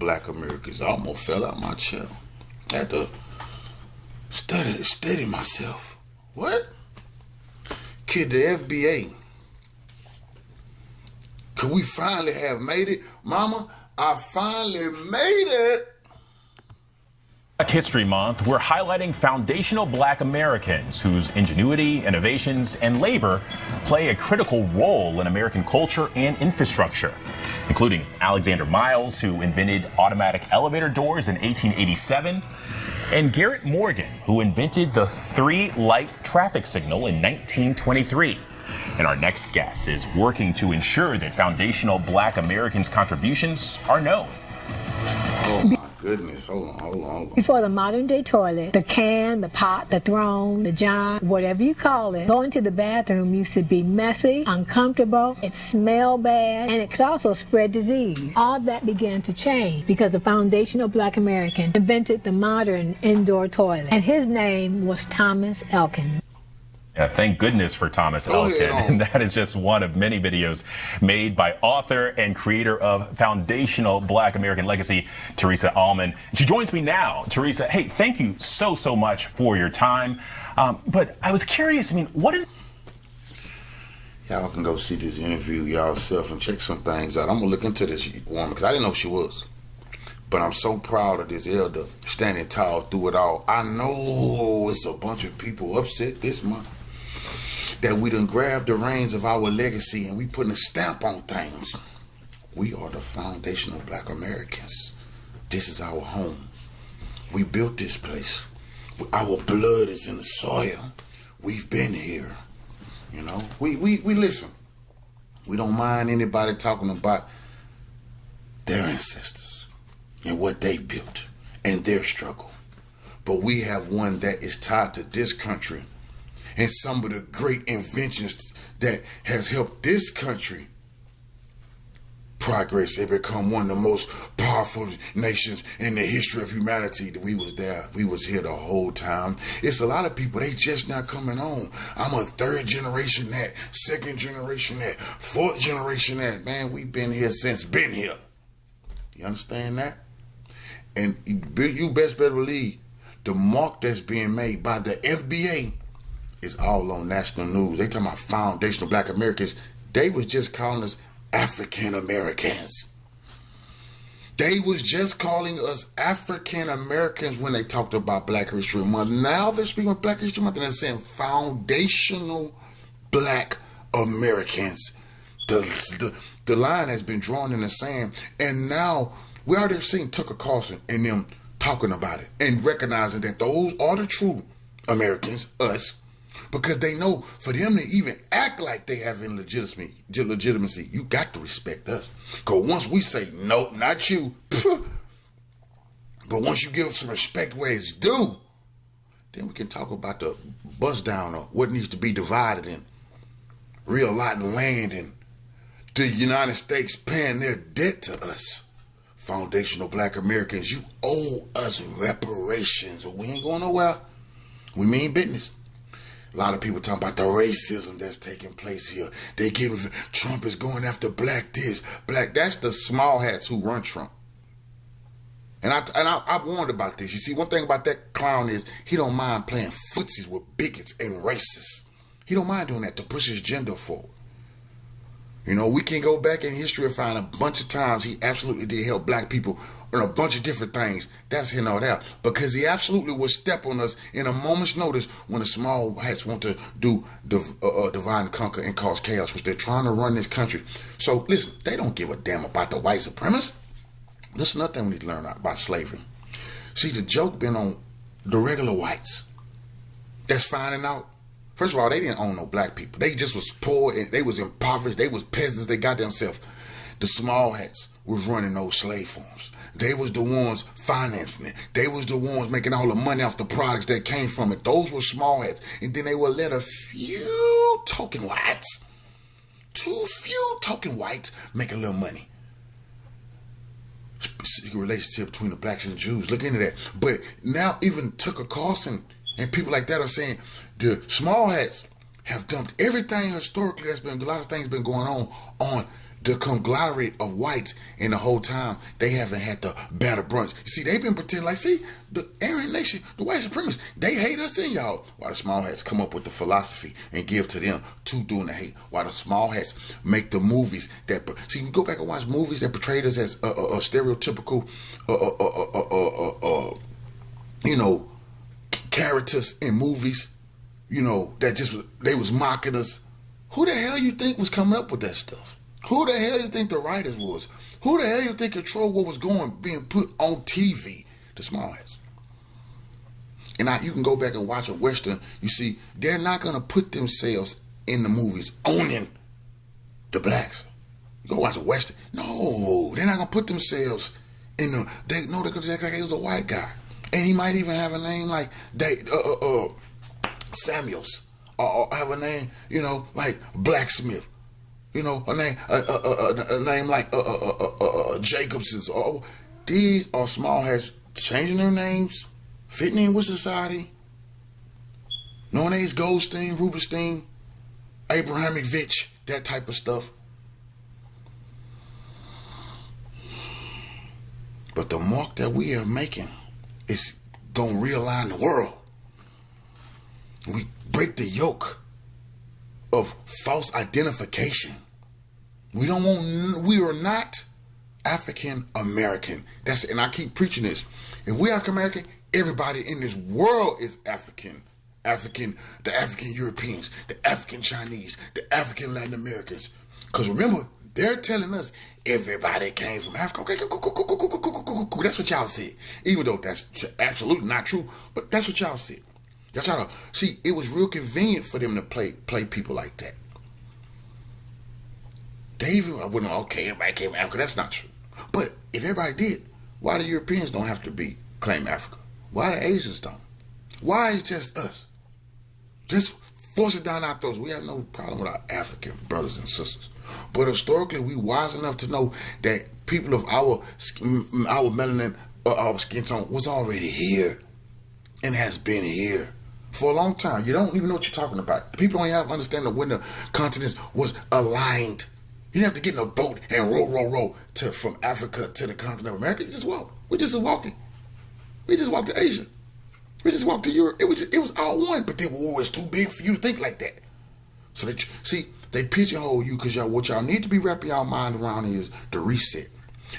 Black Americans. I almost fell out my chair. I had to steady myself. What? Kid, the FBA. Could we finally have made it? Mama, I finally made it. Black History Month, we're highlighting foundational Black Americans whose ingenuity, innovations, and labor play a critical role in American culture and infrastructure, including Alexander Miles, who invented automatic elevator doors in 1887, and Garrett Morgan, who invented the three-light traffic signal in 1923. And our next guest is working to ensure that foundational Black Americans' contributions are known. Oh my goodness, hold on. Before the modern day toilet, the can, the pot, the throne, the john, whatever you call it, going to the bathroom used to be messy, uncomfortable, it smelled bad, and it could also spread disease. All that began to change because the foundational Black American invented the modern indoor toilet, and his name was Thomas Elkin. Yeah, thank goodness for Thomas Elkin. And that is just one of many videos made by author and creator of Foundational Black American Legacy, Teresa Allman. She joins me now. Teresa, hey, thank you so much for your time. But I was curious, Y'all can go see this interview y'allself and check some things out. I'm going to look into this woman because I didn't know who she was. But I'm so proud of this elder standing tall through it all. I know it's a bunch of people upset this month that we done grabbed the reins of our legacy and we putting a stamp on things. We are the foundational Black Americans. This is our home. We built this place. Our blood is in the soil. We've been here. You know, we listen. We don't mind anybody talking about their ancestors and what they built and their struggle. But we have one that is tied to this country and some of the great inventions that has helped this country progress and become one of the most powerful nations in the history of humanity. We was there. We was here the whole time. It's a lot of people, they just not coming on. I'm a third generation that, second generation that, fourth generation that. Man, we've been here since been here. You understand that? And you best better believe the mark that's being made by the FBA is all on national news. They talking about foundational Black Americans. They was just calling us African Americans. They was just calling us African Americans when they talked about Black History Month. Now they're speaking of Black History Month and they're saying foundational Black Americans. The line has been drawn in the sand, and now we already seen Tucker Carlson and them talking about it and recognizing that those are the true Americans, us, because they know for them to even act like they have any legitimacy, you got to respect us. Because once we say, nope, not you, but once you give some respect where it's due, then we can talk about the bust down or what needs to be divided in real lot of land and the United States paying their debt to us. Foundational Black Americans, you owe us reparations. We ain't going nowhere. We mean business. A lot of people talking about the racism that's taking place here. They giving Trump is going after black this, black. That's the small hats who run Trump. And I warned about this. You see, one thing about that clown is he don't mind playing footsies with bigots and racists. He don't mind doing that to push his agenda forward. You know, we can go back in history and find a bunch of times he absolutely did help black people on a bunch of different things. That's here or there. Because he absolutely will step on us in a moment's notice when the small hats want to do divide and conquer and cause chaos, which they're trying to run this country. So, listen, they don't give a damn about the white supremacists. This is another thing we need to learn about slavery. See, the joke been on the regular whites that's finding out. First of all, they didn't own no black people. They just was poor and they was impoverished. They was peasants. They got themselves. The small hats was running those slave farms. They was the ones financing it. They was the ones making all the money off the products that came from it. Those were small hats. And then they would let a few token whites, too few token whites, make a little money. Secret relationship between the blacks and the Jews. Look into that. But now even Tucker Carlson and people like that are saying the small hats have dumped everything historically that's been, a lot of things been going on the conglomerate of whites, and the whole time they haven't had the better brunch. You see, they've been pretending like, see, the Aryan nation, the white supremacists, they hate us and y'all. While the small hats come up with the philosophy and give to them to doing the hate. While the small hats make the movies that, see, we go back and watch movies that portrayed us as stereotypical, you know, characters in movies, you know, that just, they was mocking us. Who the hell you think was coming up with that stuff? Who the hell you think the writers was? Who the hell you think controlled what was being put on TV? The small hats. And you can go back and watch a Western. You see, they're not going to put themselves in the movies owning the blacks. You go watch a Western. No, they're not going to put themselves in the, they know they're going to act like he was a white guy. And he might even have a name like Samuels. Or have a name, you know, like Blacksmith. You know, a name like Jacobson's. These are small hats changing their names, fitting in with society. Knowing names Goldstein, Rubenstein, Abrahamovich, that type of stuff. But the mark that we are making is going to realign the world. We break the yoke of false identification. We are not African American. And I keep preaching this. If we're African American, everybody in this world is African. The African Europeans, the African Chinese, the African Latin Americans. Because remember, they're telling us everybody came from Africa. Okay, cool. That's what y'all said. Even though that's absolutely not true, but that's what y'all said. Y'all try to see, it was real convenient for them to play people like that. They even wouldn't, okay, everybody came from Africa. That's not true. But if everybody did, why the Europeans don't have to claim Africa? Why the Asians don't? Why is just us? Just force it down our throats. We have no problem with our African brothers and sisters. But historically, we wise enough to know that people of our melanin, our skin tone was already here and has been here for a long time. You don't even know what you're talking about. People don't have understanding when the continents was aligned. You didn't have to get in a boat and row from Africa to the continent of America. You just walk. We just walking. We just walked to Asia. We just walked to Europe. It was all one, but it was too big for you to think like that. So they pigeonhole you because what y'all need to be wrapping y'all mind around is the reset.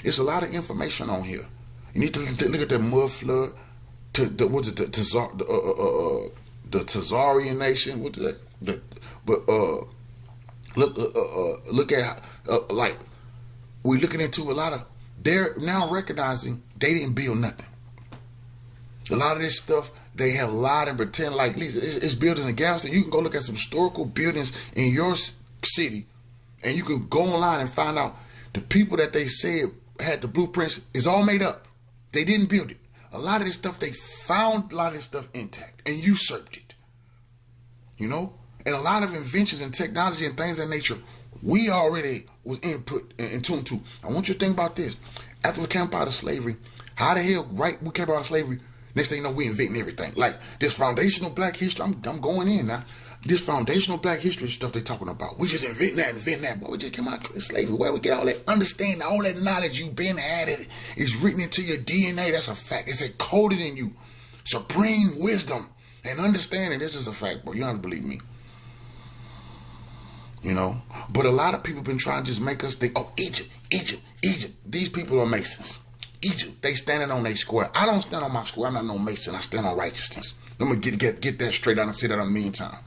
It's a lot of information on here. You need to look at the mud flood, the Tazarian nation. What is that? Look at like we're looking into a lot of. They're now recognizing they didn't build nothing. A lot of this stuff they have lied and pretend like it's buildings in Galveston. You can go look at some historical buildings in your city, and you can go online and find out the people that they said had the blueprints is all made up. They didn't build it. A lot of this stuff, they found a lot of this stuff intact and usurped it. You know? And a lot of inventions and technology and things of that nature, we already was input in tune to. I want you to think about this. After we came out of slavery, how the hell, right, we came out of slavery, next thing you know, we inventing everything. Like this foundational black history, I'm going in now. This foundational black history stuff they talking about. We just inventing that. But we just came out of slavery. Where we get all that understanding, all that knowledge you've been had, it is written into your DNA. That's a fact. It's encoded in you. Supreme wisdom and understanding. This is a fact, bro. You don't have to believe me. You know? But a lot of people been trying to just make us think, oh, Egypt. These people are Masons. Egypt, they standing on their square. I don't stand on my square. I'm not no Mason. I stand on righteousness. Let me get that straight out and say that a million times.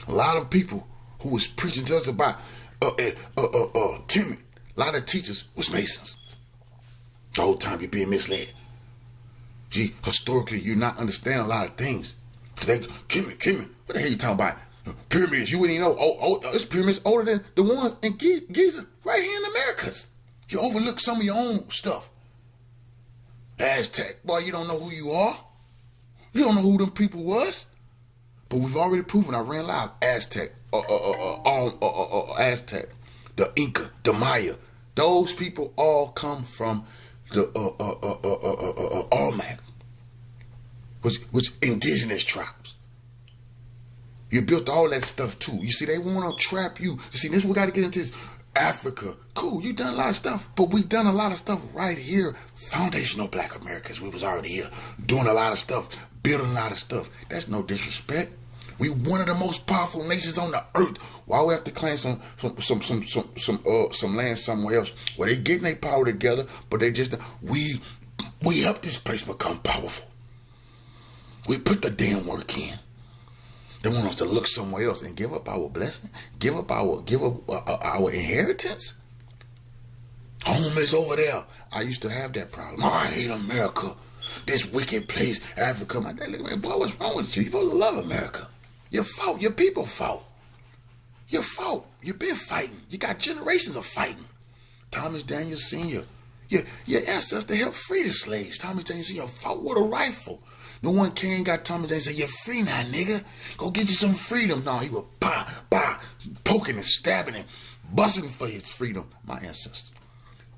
A lot of people who was preaching to us about Kemet, a lot of teachers was Masons. The whole time you're being misled. See, historically, you're not understanding a lot of things. Kemet, what the hell you talking about? Pyramids, you wouldn't even know. This pyramids older than the ones in Giza, right here in the Americas. You overlook some of your own stuff. Aztec, boy, you don't know who you are. You don't know who them people was. But we've already proven, I ran live, Aztec, Aztec, the Inca, the Maya. Those people all come from the Olmec, which indigenous tribes. You built all that stuff too. You see, they want to trap you. You see, this we got to get into this. Africa, cool, you done a lot of stuff, but we done a lot of stuff right here. Foundational Black Americans, we was already here doing a lot of stuff, building a lot of stuff. That's no disrespect. We one of the most powerful nations on the earth. Why we have to claim some land somewhere else? Well, they getting their power together, but they just we helped this place become powerful. We put the damn work in. They want us to look somewhere else and give up our blessing, give up our inheritance. Home is over there. I used to have that problem. Oh, I hate America. This wicked place, Africa. My dad looked at me, boy, what's wrong with you? You supposed to love America. Your fault. Your people fought. Your fault. You've been fighting. You got generations of fighting. Thomas Daniels Sr., your ancestors helped free the slaves. Thomas Daniels Sr. fought with a rifle. No one came and got Thomas Daniels and said, you're free now, nigga. Go get you some freedom. No, he was poking and stabbing and busting for his freedom. My ancestor,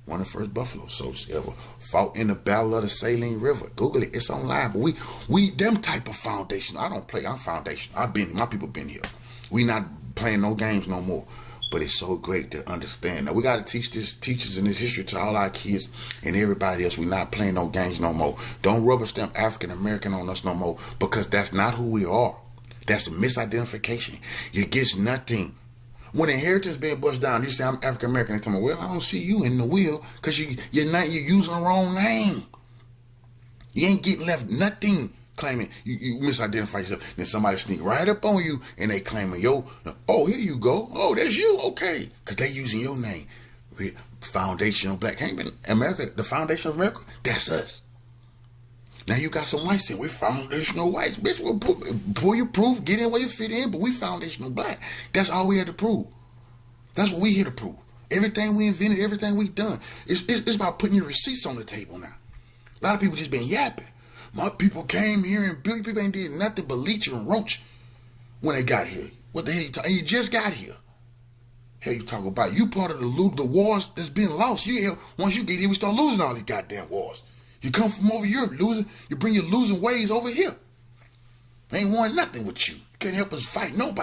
one of the first Buffalo soldiers ever, fought in the Battle of the Saline River. Google it, it's online. But we them type of foundation. I don't play, I'm foundational. My people been here. We not playing no games no more. But it's so great to understand. Now, we got to teach teachers in this history to all our kids and everybody else. We're not playing no games no more. Don't rubber stamp African American on us no more, because that's not who we are. That's a misidentification. You get nothing. When inheritance being bust down, you say, I'm African American. They tell me, well, I don't see you in the wheel because you're using the wrong name. You ain't getting left nothing. Claiming you misidentify yourself, then somebody sneak right up on you and they claiming, yo, oh, here you go, oh, that's you, okay, because they using your name. Foundational Black, ain't been America, the foundation of America, that's us. Now you got some whites saying we're foundational whites, bitch. We'll pull your proof, get in where you fit in, but we foundational Black. That's all we had to prove. That's what we here to prove. Everything we invented, everything we done, it's about putting your receipts on the table now. A lot of people just been yapping. My people came here and people ain't did nothing but leech and roach when they got here. What the hell you talking? You just got here. Hell you talking about? You part of the wars that's been lost. You here, once you get here, we start losing all these goddamn wars. You come from over Europe losing, you bring your losing ways over here. They ain't won nothing with you. You couldn't help us fight nobody.